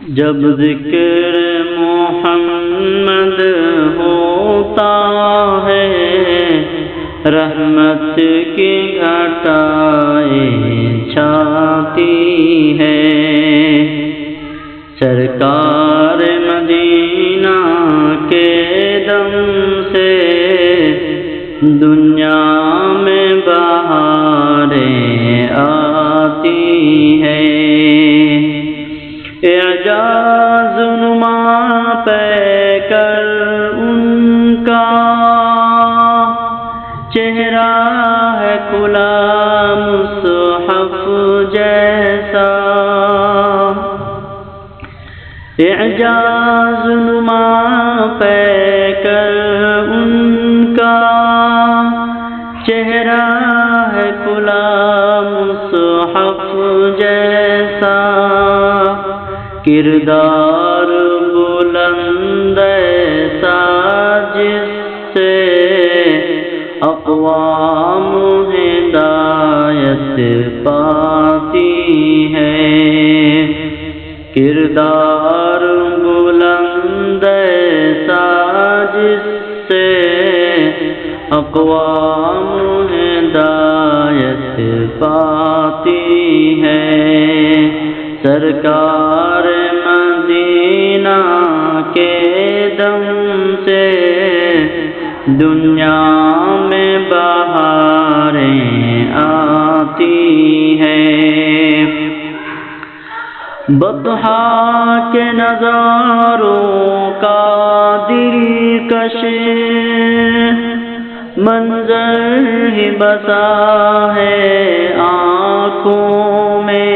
جب ذکر محمد ہوتا ہے رحمت کی گھٹائیں چھاتی ہے۔ سرکار مدینہ کے دم سے دنیا میں بہاریں آتی ہیں۔ اعجاز نما پہ کر ان کا چہرہ ہے کھلا مصحف جیسا۔ اعجاز نما پہ کر ان کا چہرہ ہے کھلا مصحف جیسا۔ کردار بلند ایسا جس سے اقوام ہدایت پاتی ہے۔ کردار بلند ایسا جس سے اقوام ہدایت پاتی ہے۔ سرکار مدینہ کے دم سے دنیا میں بہاریں آتی ہیں۔ بطحا کے نظاروں کا دلکش منظر ہی بسا ہے آنکھوں میں۔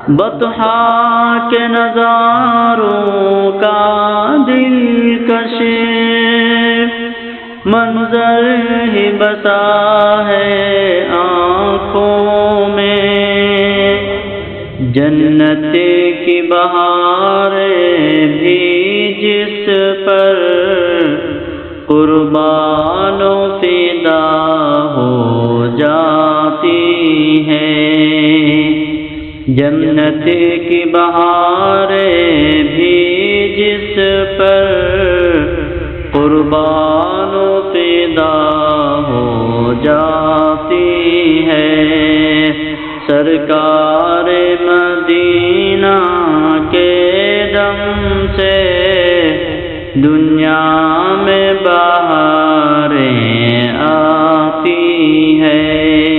بطحا کے نظاروں کا دلکش منظر ہی بسا ہے آنکھوں میں۔ جنت کی بہاریں بھی جس پر قربان و فدا ہو جاتی ہیں۔ جنت کی بہاریں بھی جس پر قربان و فدا ہو جاتی ہے۔ سرکار مدینہ کے دم سے دنیا میں بہاریں آتی ہیں۔